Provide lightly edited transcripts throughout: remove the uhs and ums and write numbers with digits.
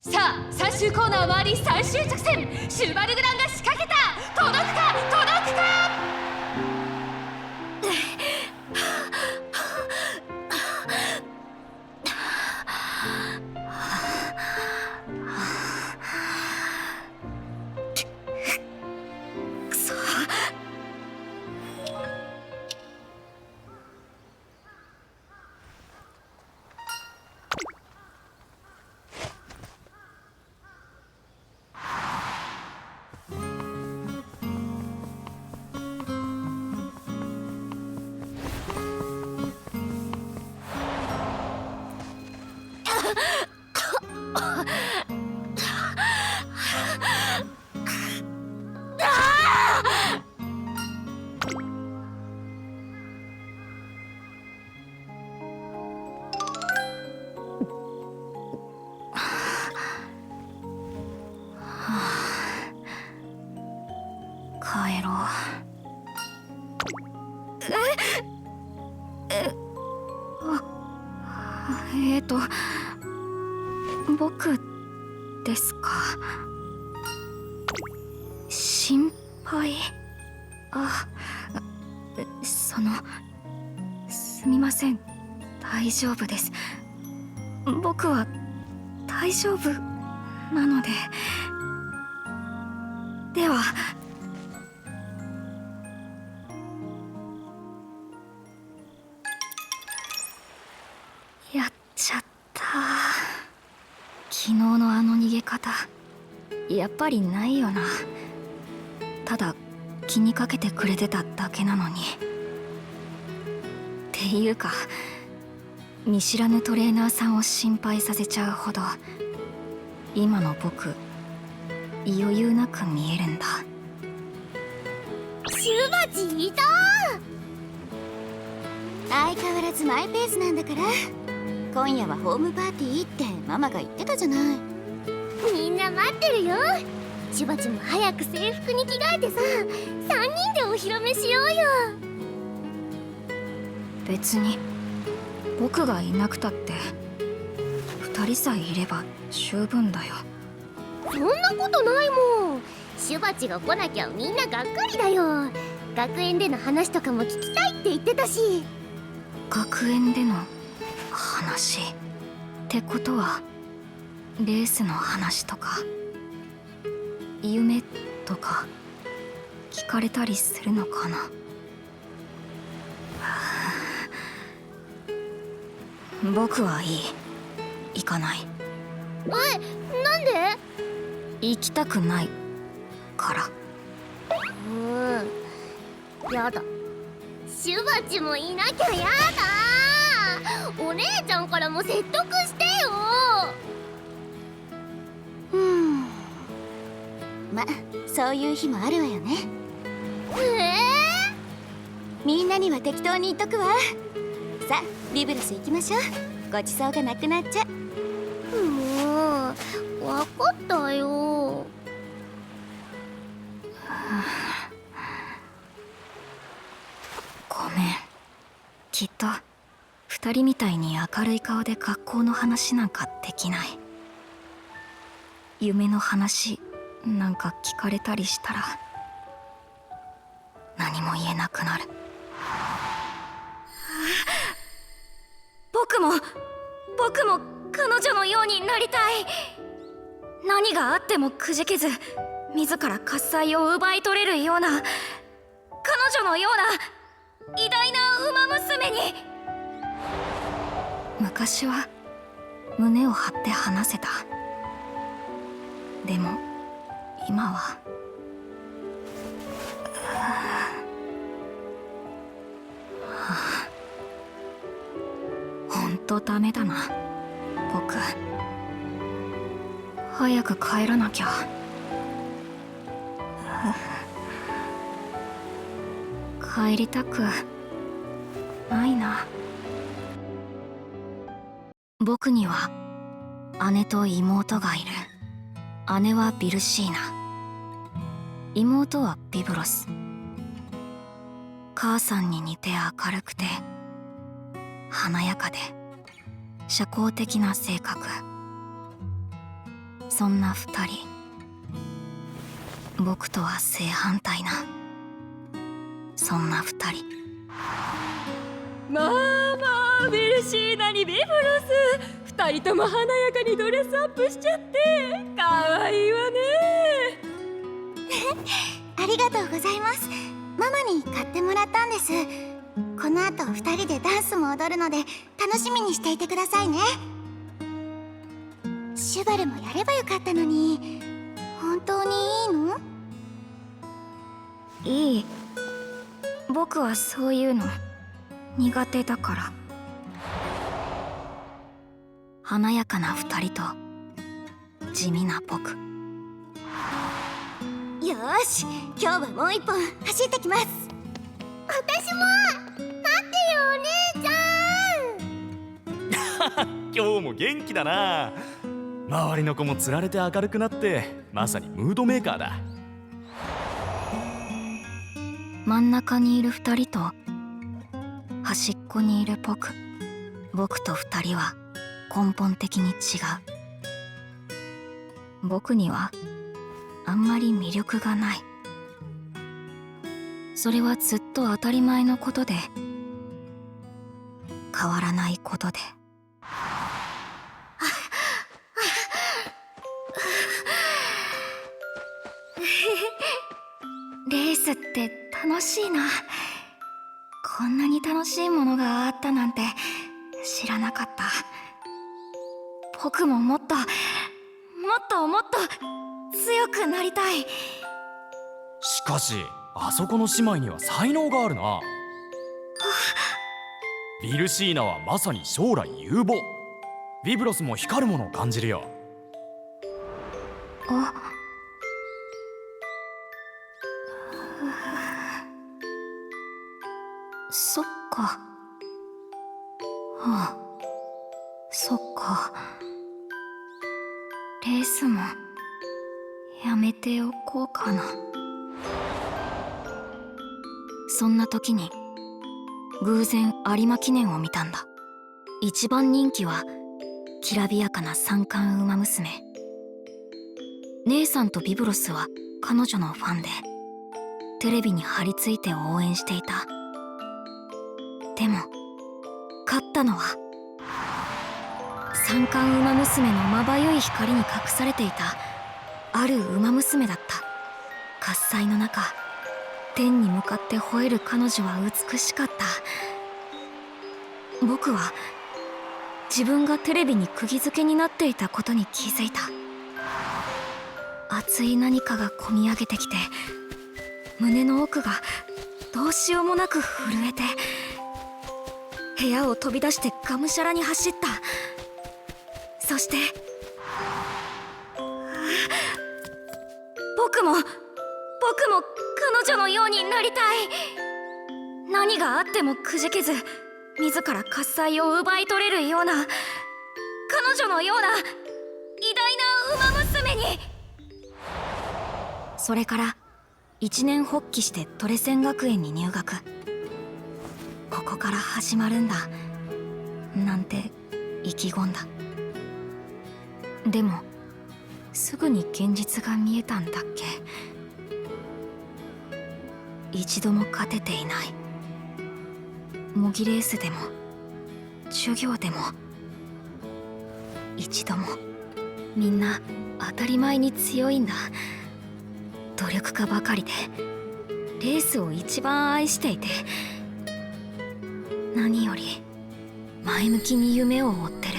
さあ最終コーナー回り最終直線、シューバルグランが仕掛けた。届くか届くか。くそ。帰ろう。僕ですか。心配。すみません。大丈夫です。僕は大丈夫なので。では。やっちゃった。昨日のあの逃げ方、やっぱりないよな。ただ気にかけてくれてただけなのに。っていうか、見知らぬトレーナーさんを心配させちゃうほど今の僕、余裕なく見えるんだ。シュバチいた。相変わらずマイペースなんだから。今夜はホームパーティーってママが言ってたじゃない。みんな待ってるよ。シュバチも早く制服に着替えてさ、3人でお披露目しようよ。別に僕がいなくたって2人さえいれば十分だよ。そんなことないもん。シュバチが来なきゃみんながっかりだよ。学園での話とかも聞きたいって言ってたし。学園での話ってことは、レースの話とか夢とか聞かれたりするのかな。僕はいい。行かない。なんで？行きたくないから。やだ。シュバチもいなきゃやだ。お姉ちゃんからも説得してよ。ま、そういう日もあるわよね。みんなには適当に言っとくわ。さあ、ビブラス行きましょう。ごちそうがなくなっちゃ。もう分かったよ。ごめん。きっと2人みたいに明るい顔で学校の話なんかできない。夢の話なんか聞かれたりしたら何も言えなくなる。僕も彼女のようになりたい。何があってもくじけず、自ら喝采を奪い取れるような、彼女のような偉大な馬娘に。昔は胸を張って話せた。でも今はほんとダメだな、僕。早く帰らなきゃ。帰りたくないな。僕には姉と妹がいる。姉はビルシーナ、妹はビブロス。母さんに似て明るくて華やかで社交的な性格。そんな二人、僕とは正反対なそんな二人。まあまあ、ベルシーナにビブロス、二人とも華やかにドレスアップしちゃってかわいいわね。ありがとうございます。ママに買ってもらったんです。この後2人でダンスも踊るので楽しみにしていてくださいね。シュバルもやればよかったのに。本当にいいの？いい。僕はそういうの苦手だから。華やかな二人と地味な僕。よーし、今日はもう一本走ってきます。私も。待ってよお姉ちゃん。今日も元気だな。周りの子もつられて明るくなってまさにムードメーカーだ。真ん中にいる二人と端っこにいる僕と二人は根本的に違う。僕にはあんまり魅力がない。それはずっと当たり前のことで変わらないことで。レースって楽しいな。こんなに楽しいものがあったなんて知らなかった。僕ももっと強くなりたい。しかしあそこの姉妹には才能があるな。ビルシーナはまさに将来有望。ビブロスも光るものを感じるよ。そっか。そっか。レースもやめておこうかな。そんな時に偶然有馬記念を見たんだ。一番人気はきらびやかな三冠馬娘。姉さんとビブロスは彼女のファンでテレビに張り付いて応援していた。でも勝ったのは三冠馬娘のまばゆい光に隠されていたある馬娘だった。喝采の中、天に向かって吠える彼女は美しかった。僕は自分がテレビに釘付けになっていたことに気づいた。熱い何かがこみ上げてきて、胸の奥がどうしようもなく震えて、部屋を飛び出してがむしゃらに走った。そして僕も彼女のようになりたい。何があってもくじけず自ら喝采を奪い取れるような、彼女のような偉大な馬娘に。それから一年発起してトレセン学園に入学。ここから始まるんだなんて意気込んだ。でもすぐに現実が見えたんだっけ。一度も勝てていない。模擬レースでも授業でも一度も。みんな当たり前に強いんだ。努力家ばかりでレースを一番愛していて、何より前向きに夢を追ってる。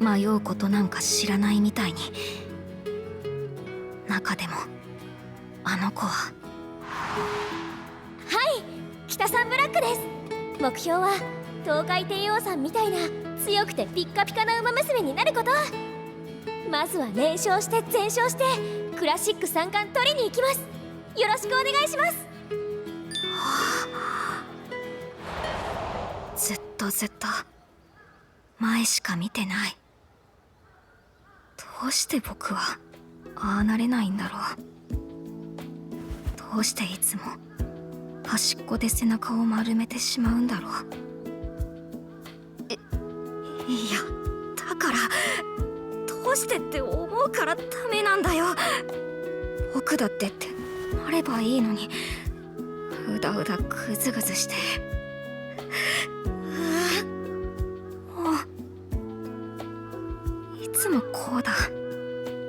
迷うことなんか知らないみたいに。中でもあの子は。はい、北さんブラックです。目標は東海帝王さんみたいな強くてピッカピカな馬娘になること。まずは連勝して全勝してクラシック三冠取りに行きます。よろしくお願いします。ずっと前しか見てない。どうして僕はああなれないんだろう。どうしていつも端っこで背中を丸めてしまうんだろう。いやだからどううしてって思うからダメなんだよ。僕だってってなればいいのに、うだうだグズグズして。もういつもこうだ。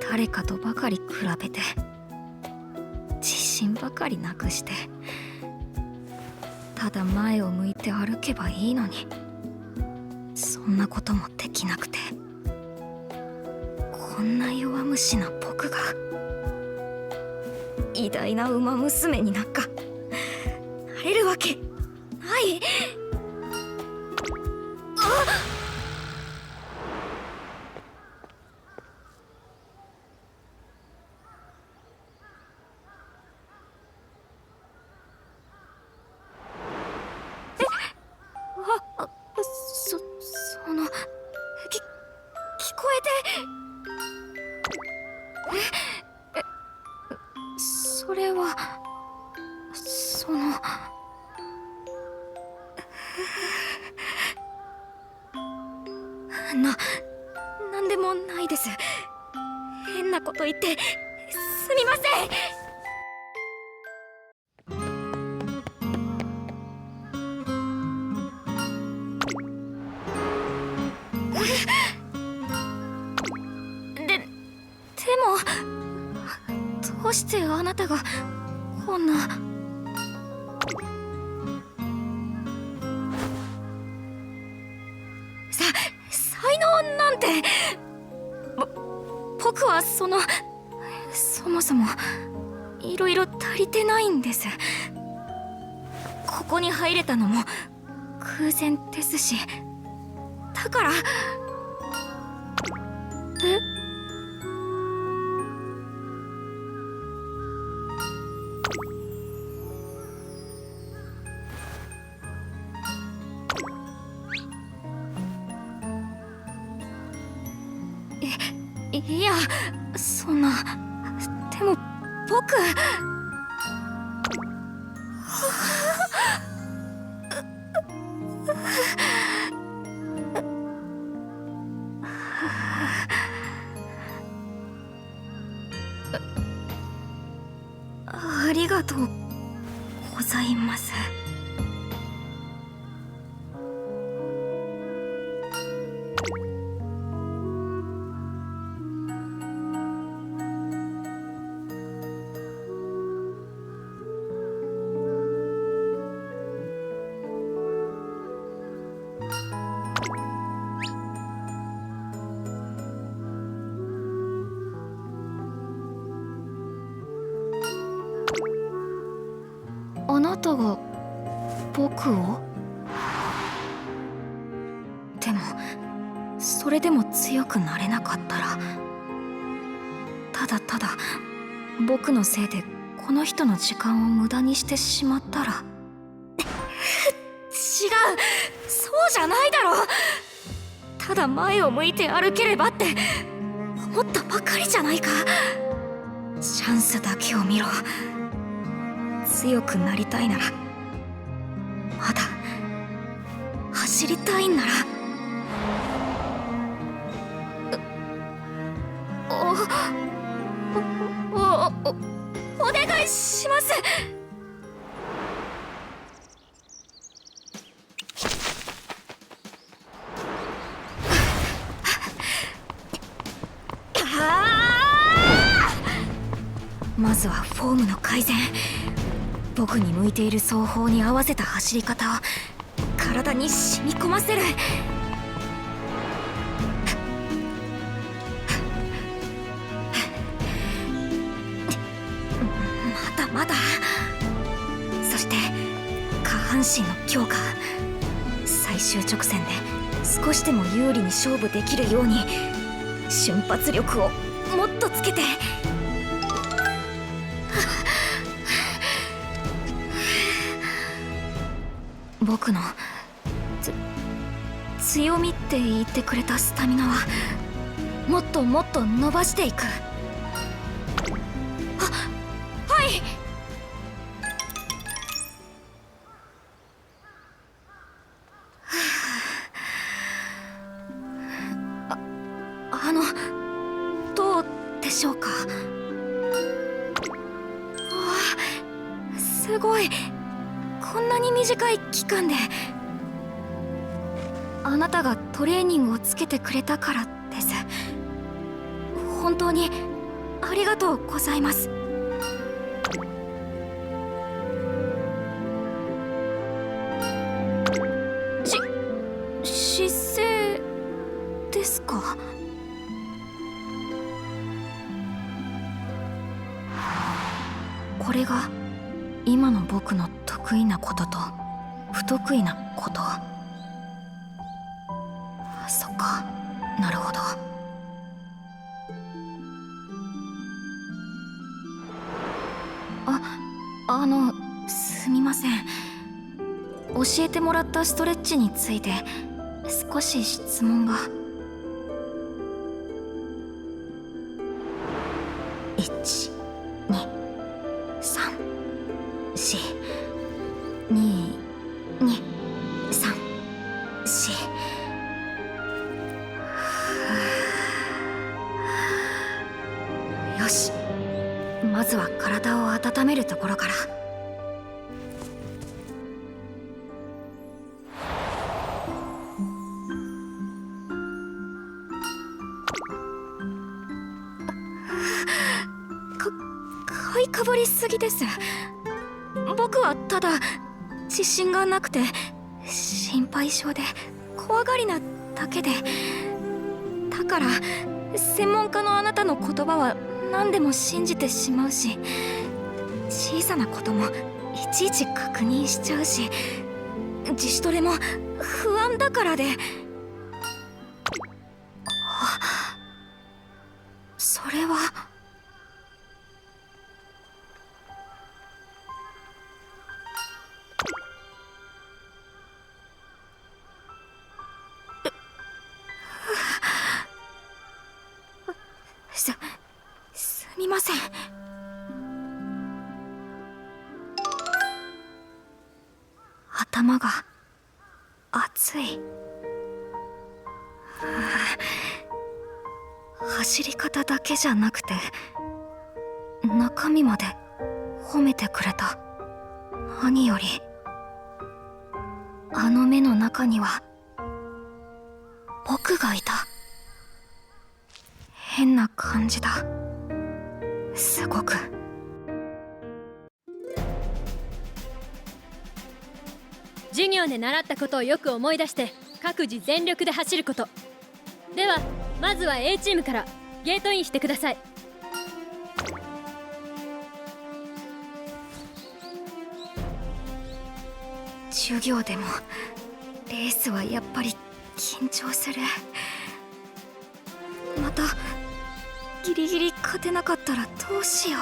誰かとばかり比べて自信ばかりなくして、ただ前を向いて歩けばいいのに、そんなこともできなくて、こんな弱虫な僕が偉大な馬娘になんかなれるわけない。その聞こえて。それはなんでもないです。変なこと言ってすみません。でもどうしてあなたがこんな。才能なんて。僕はそもそもいろいろ足りてないんです。ここに入れたのも偶然ですし、だから。いや、そんな。でも僕。ありがとうございます。あなたが僕を？でもそれでも強くなれなかったら、ただただ僕のせいでこの人の時間を無駄にしてしまったら。違う、そうじゃないだろ。ただ前を向いて歩ければって思ったばかりじゃないか。チャンスだけを見ろ。強くなりたいなら、まだ走りたいんなら、お願いします。まずはフォームの改善。僕に向いている走法に合わせた走り方を体に染み込ませる。まだまだ。そして下半身の強化。最終直線で少しでも有利に勝負できるように瞬発力をもっとつけて。僕の強みって言ってくれたスタミナはもっともっと伸ばしていく。はい。でしょうか。すごい、こんなに短い期間で。あなたがトレーニングをつけてくれたからです。本当にありがとうございます。失勢ですか？これが今の僕の得意なことと不得意なこと。そっか、なるほど。すみません。教えてもらったストレッチについて少し質問が。1、2、3、4、2、2、3、4。よし、まずは体を温めるところから。買いかぶりすぎです。僕はただ自信がなくて心配性で怖がりなだけで。だから専門家のあなたの言葉は何でも信じてしまうし、小さなこともいちいち確認しちゃうし、自主トレも不安だからで。それはすみません。頭が熱い。走り方だけじゃなくて中身まで褒めてくれた。何よりあの目の中には僕がいた。変な感じだ、すごく。授業で習ったことをよく思い出して各自全力で走ること。ではまずは A チームからゲートインしてください。授業でもレースはやっぱり緊張する。またギリギリ勝てなかったらどうしよう。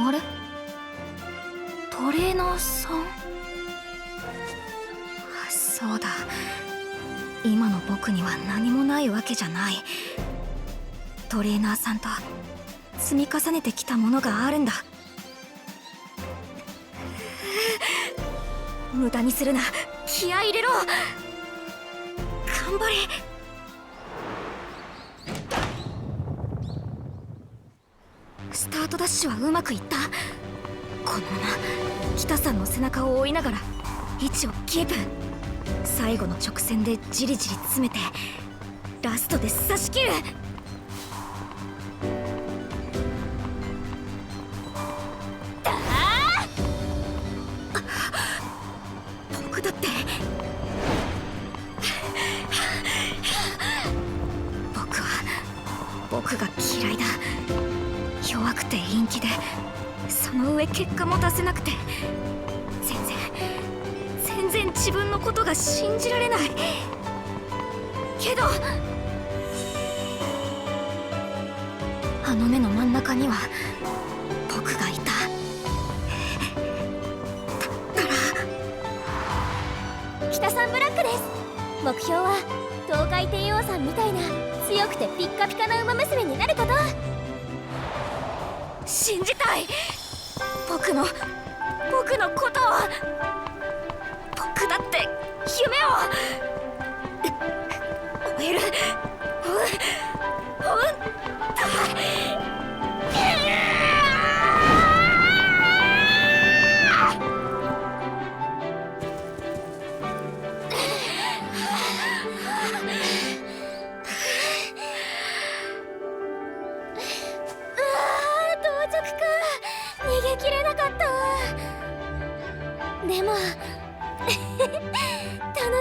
あれ、トレーナーさん。そうだ、今の僕には何もないわけじゃない。トレーナーさんと積み重ねてきたものがあるんだ。無駄にするな、気合い入れろ。頑張れ。スタートダッシュはうまくいった。このまま北さんの背中を追いながら位置をキープ。最後の直線でじりじり詰めてラストで差し切る。僕だって僕が嫌いだ。弱くて陰気で、その上結果も出せなくて、全然自分のことが信じられない。けどあの目の真ん中には僕がいた。北さんブラックです。目標は東海帝王さんみたいな強くてピッカピカな馬娘になること。信じたい。僕のことを。僕だって夢を追える。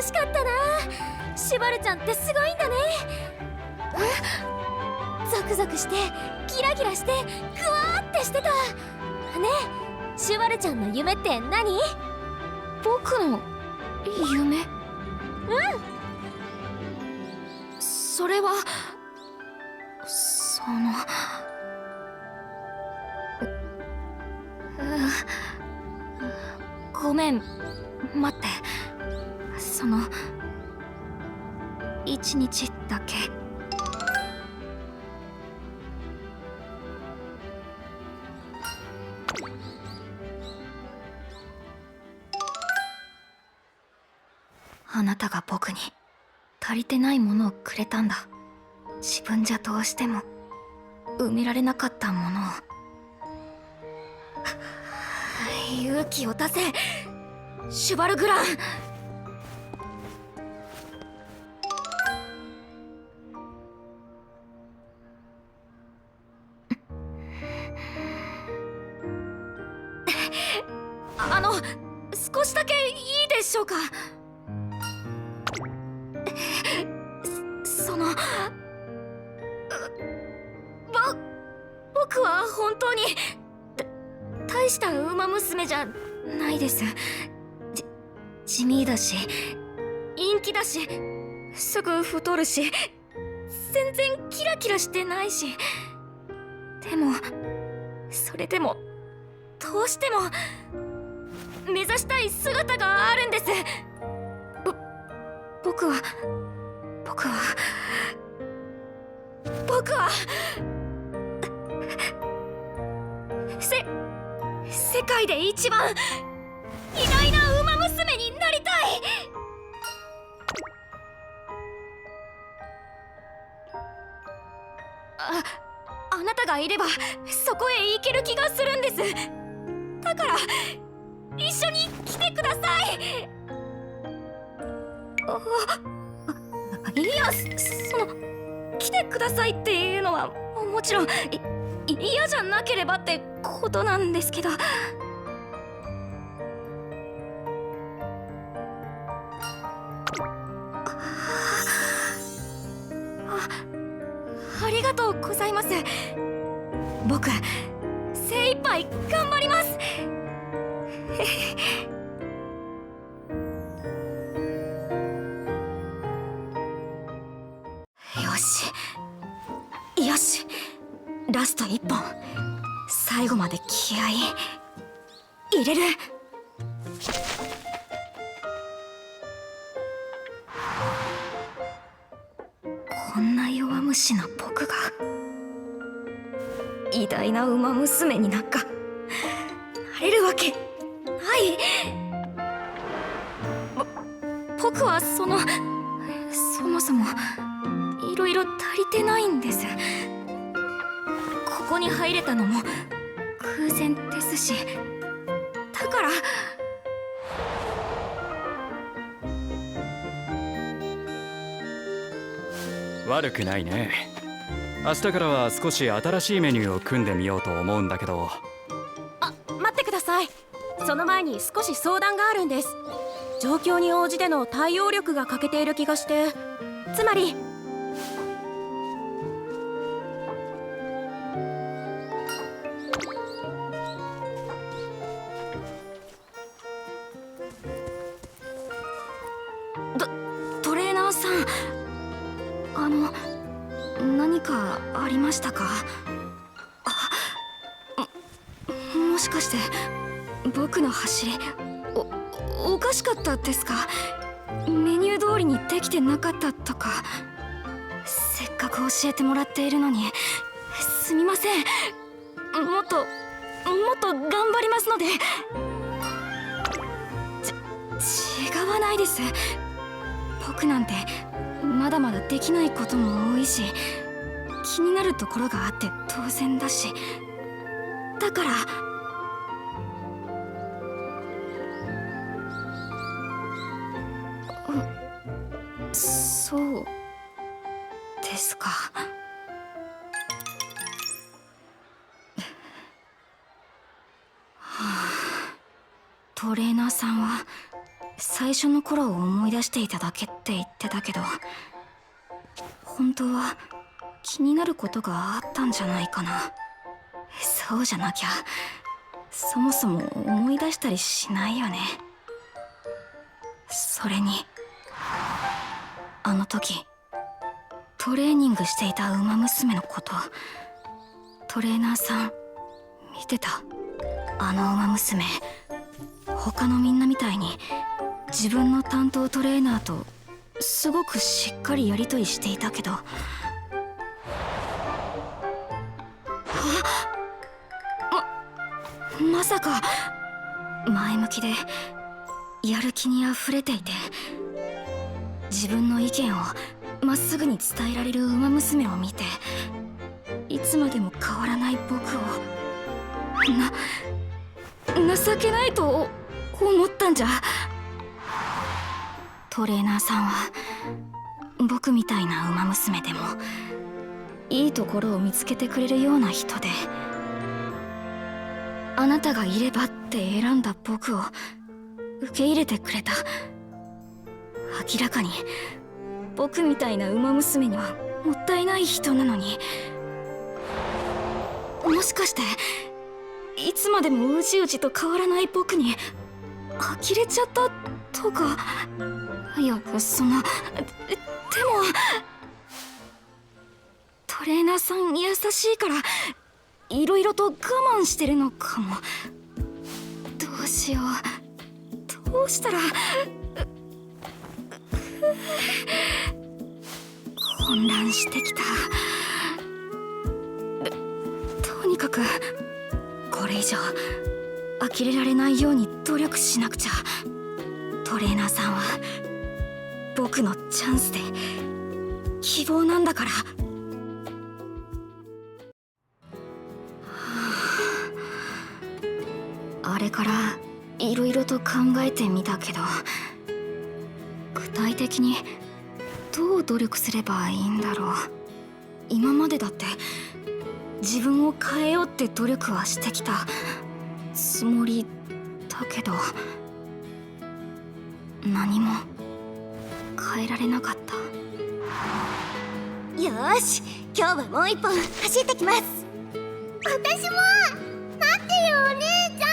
しかったな。シュバルちゃんってすごいんだね。ゾクゾクしてギラギラしてクワーってしてたね。え、シュバルちゃんの夢って何？僕の夢？それはごめん、待って。1日だけ。あなたが僕に足りてないものをくれたんだ。自分じゃどうしても埋められなかったものを。勇気を出せ、シュバルグラン。少しだけいいでしょうか。僕は本当に大した馬娘じゃないです。地味だし陰気だしすぐ太るし全然キラキラしてないし。でもそれでもどうしても目指したい姿があるんです。僕は世界で一番偉大な馬娘になりたい。あなたがいればそこへ行ける気がするんです。だから一緒に来てください。いや、来てくださいっていうのはもちろん嫌じゃなければってことなんですけど。ありがとうございます。僕精一杯頑張ります。よし、ラスト1本最後まで気合い入れる。こんな弱虫な僕が偉大な馬娘になんかなれるわけない。僕はそもそもいろいろ足りてないんです。ここに入れたのも偶然ですし、だから悪くないね。明日からは少し新しいメニューを組んでみようと思うんだけど。待ってください。その前に少し相談があるんです。状況に応じての対応力が欠けている気がして、つまりトレーナーさん、何かありましたか？もしかして僕の走りおかしかったですか？メニュー通りにできてなかったとか。せっかく教えてもらっているのにすみません。もっと頑張りますので。違わないです。僕なんてまだまだできないことも多いし、気になるところがあって当然だし、だからそうですか。トレーナーさんは最初の頃を思い出していただけって言ってたけど、本当は気になることがあったんじゃないかな。そうじゃなきゃそもそも思い出したりしないよね。それにあの時トレーニングしていた馬娘のこと、トレーナーさん見てた？あの馬娘他のみんなみたいに自分の担当トレーナーとすごくしっかりやりとりしていたけど、まさか前向きでやる気にあふれていて、自分の意見をまっすぐに伝えられる馬娘を見て、いつまでも変わらない僕を情けないと思ったんじゃ。トレーナーさんは僕みたいな馬娘でもいいところを見つけてくれるような人で、あなたがいればって選んだ僕を受け入れてくれた。明らかに僕みたいな馬娘にはもったいない人なのに、もしかしていつまでもうじうじと変わらない僕に呆れちゃったとか。いや、そんな。でもトレーナーさん優しいからいろいろと我慢してるのかも。どうしよう、どうしたら。混乱してきた。とにかくこれ以上呆れられないように努力しなくちゃ。トレーナーさんは僕のチャンスで希望なんだから。あれからいろいろと考えてみたけど、具体的にどう努力すればいいんだろう。今までだって自分を変えようって努力はしてきたつもりだけど、何も変えられなかった。よーし、今日はもう一本走ってきます。私も。待ってよお姉ちゃ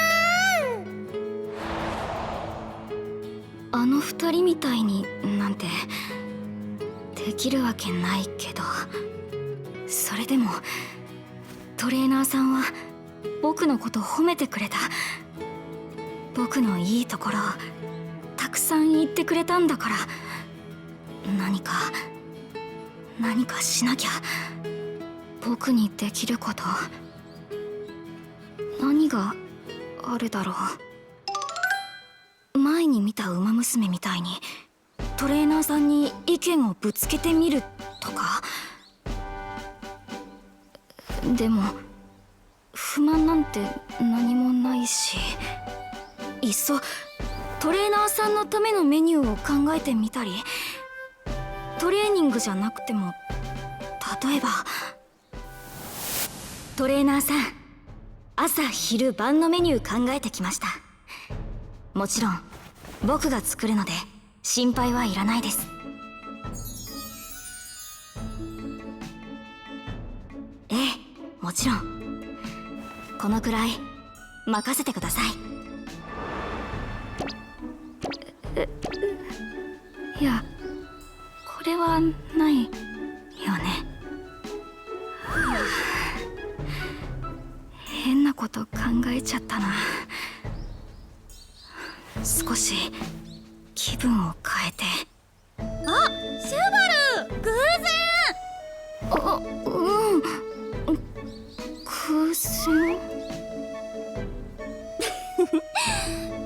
ん。あの二人みたいになんてできるわけないけど、それでもトレーナーさんは僕のこと褒めてくれた。僕のいいところをたくさん言ってくれたんだから、何かしなきゃ。僕にできること何があるだろう。前に見た馬娘みたいにトレーナーさんに意見をぶつけてみるとか。でも不満なんて何もないし、いっそトレーナーさんのためのメニューを考えてみたり、トレーニングじゃなくても、例えばトレーナーさん、朝昼晩のメニュー考えてきました。もちろん僕が作るので心配はいらないです。ええ、もちろん。このくらい任せてください。いや、これはないよね。変なこと考えちゃったな。少し気分を変えて。シュバル、偶然。うん、偶然。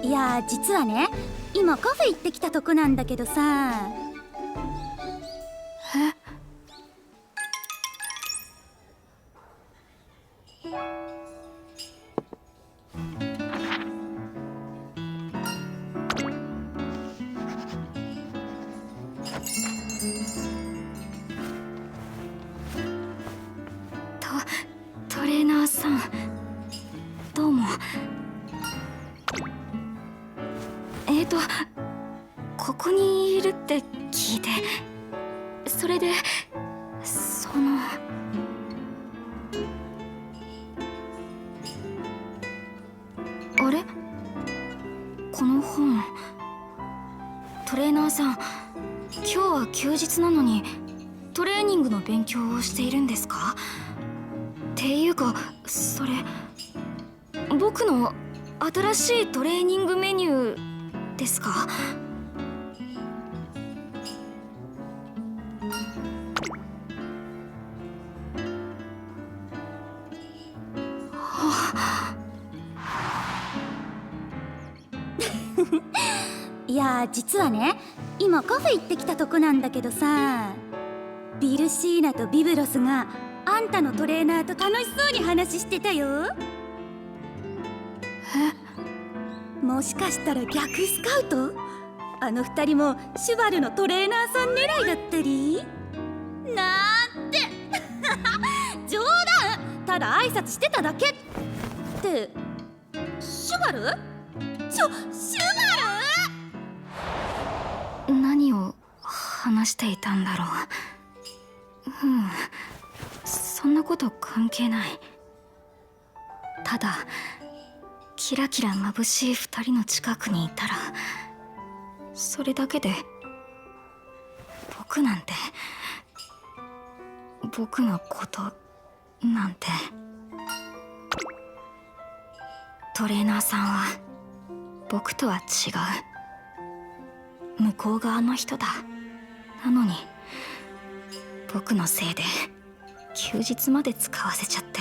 いやー、実はね、今カフェ行ってきたとこなんだけどさ。え？トレーナーさん、どうも。って聞いて、それであれ、この本、トレーナーさん、今日は休日なのにトレーニングの勉強をしているんですか？っていうか、それ僕の新しいトレーニングメニューですか？いやー、実はね、今カフェ行ってきたとこなんだけどさ、ビルシーナとビブロスがあんたのトレーナーと楽しそうに話してたよ。もしかしたら逆スカウト？あの二人もシュバルのトレーナーさん狙いだったりなんて冗談！ただ挨拶してただけって。シュバル？シュバル？何を話していたんだろう。そんなこと関係ない。ただキラキラ眩しい二人の近くにいたら、それだけで僕なんて、僕のことなんて。トレーナーさんは僕とは違う向こう側の人だ。なのに僕のせいで休日まで使わせちゃって。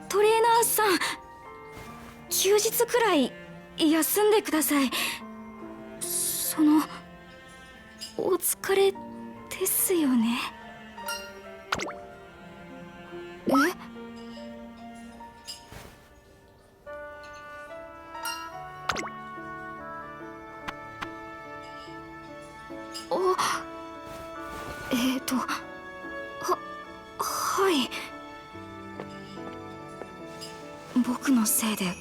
トレーナーさん、休日くらい休んでください。お疲れですよね。はい。僕のせいで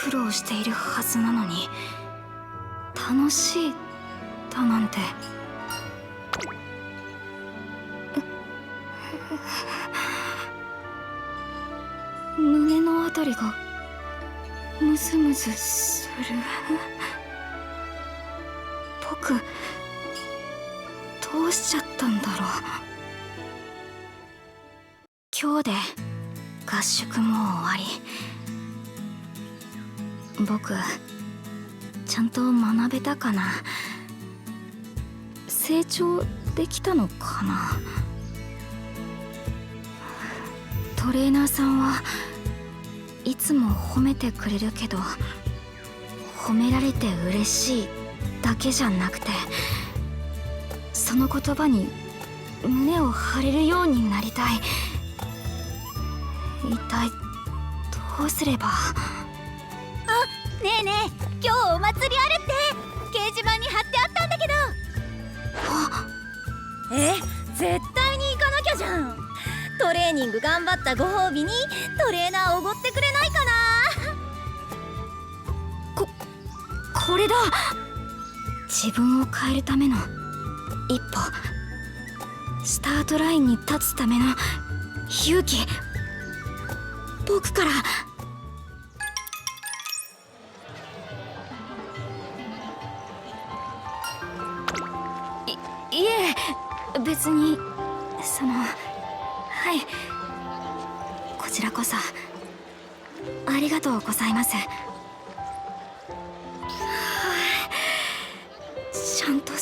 苦労しているはずなのに、楽しいだなんて。胸のあたりがムズムズする。僕どうしちゃったんだろう。今日で合宿も終わり、僕ちゃんと学べたかな。成長できたのかな。トレーナーさんはいつも褒めてくれるけど、褒められて嬉しいだけじゃなくて、その言葉に胸を張れるようになりたい。一体どうすれば。ねえねえ、今日お祭りあるって掲示板に貼ってあったんだけど。絶対に行かなきゃじゃん。トレーニング頑張ったご褒美にトレーナーおごってくれないかな。これだ。自分を変えるための一歩、スタートラインに立つための勇気。僕から。いえ、別にはい、こちらこそありがとうございます。ちゃんと誘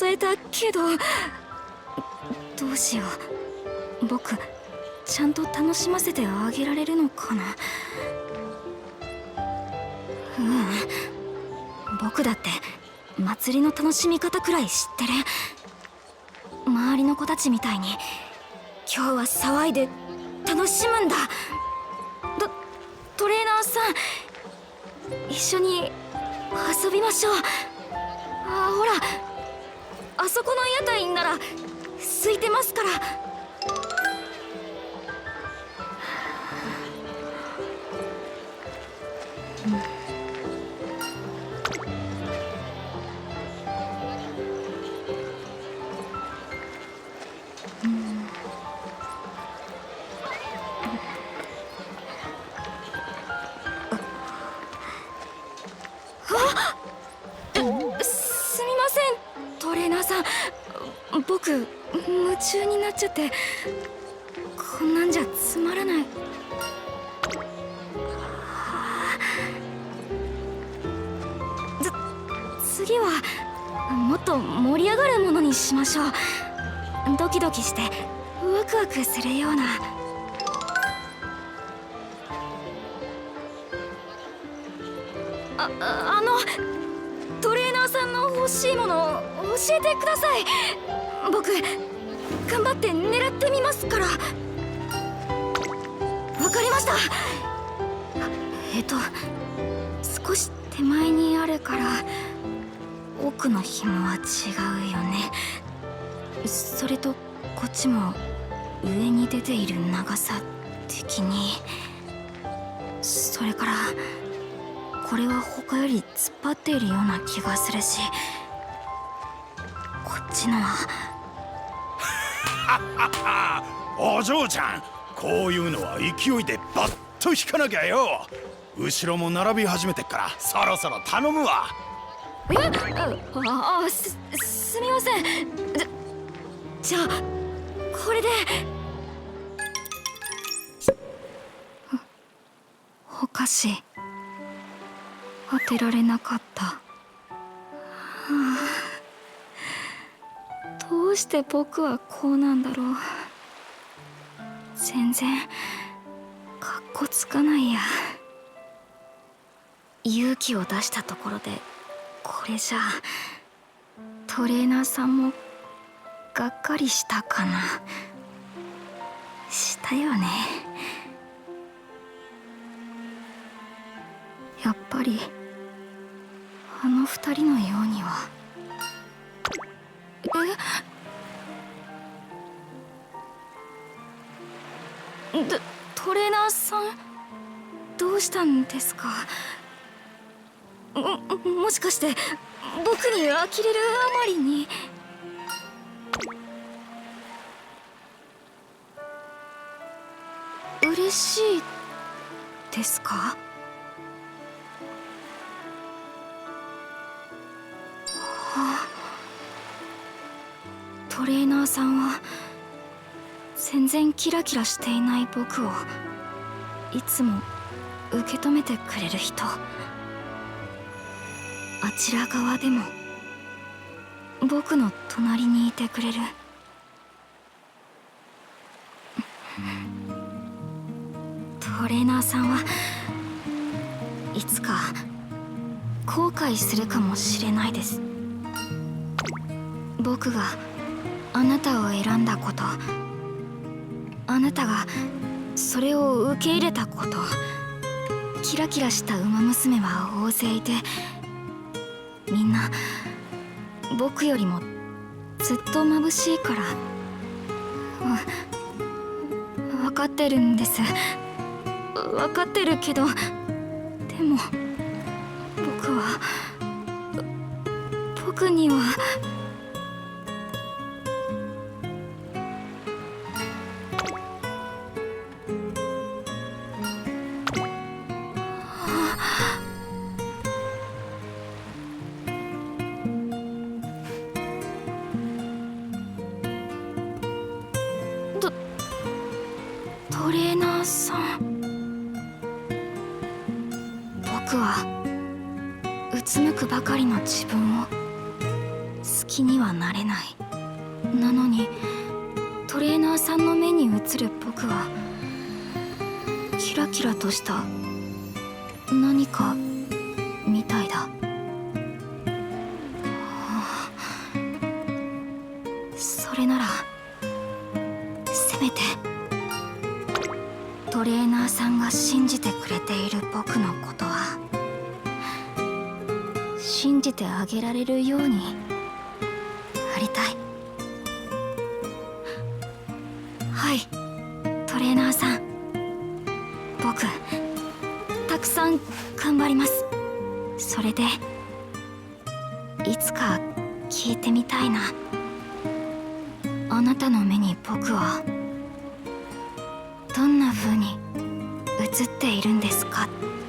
えたけど、どうしよう。僕ちゃんと楽しませてあげられるのかな。僕だって祭りの楽しみ方くらい知ってる。周りの子たちみたいに今日は騒いで楽しむんだ。トレーナーさん、一緒に遊びましょう。ほら、あそこの屋台なら空いてますから。僕夢中になっちゃって、こんなんじゃつまらない。次はもっと盛り上がるものにしましょう。ドキドキしてワクワクするような。トレーナーさんの欲しいものを教えてください。僕頑張って狙ってみますから。わかりました。少し手前にあるから奥の紐は違うよね。それとこっちも上に出ている長さ的に。それからこれは他より突っ張っているような気がするし、こっちのはお嬢ちゃん、こういうのは勢いでバッと引かなきゃよ。後ろも並び始めてっからそろそろ頼むわ。すみません。じゃあこれで。おかしい、当てられなかった。どうして僕はこうなんだろう。全然かっこつかないや。勇気を出したところでこれじゃトレーナーさんもがっかりしたかな。したよね。やっぱりあの二人のようには。トレーナーさんどうしたんですか。もしかして僕に呆れるあまりに。嬉しいですか。トレーナーさんは全然キラキラしていない僕をいつも受け止めてくれる人。あちら側でも僕の隣にいてくれる。トレーナーさんはいつか後悔するかもしれないです。僕があなたを選んだこと、あなたがそれを受け入れたこと。キラキラした馬娘は大勢いて、みんな僕よりもずっと眩しいから。分かってるんです。分かってるけど、でも僕にはトレーナーさん。僕はうつむくばかりの自分を好きにはなれない。なのにトレーナーさんの目に映る僕はキラキラとした何かみたいだ。それならせめてトレーナーさんが信じてくれている僕のことは信じてあげられるようにありたい。はい、トレーナーさん、僕たくさん頑張ります。それでいつか聞いてみたいな。あなたの目に僕はどんな風に映っているんですかって。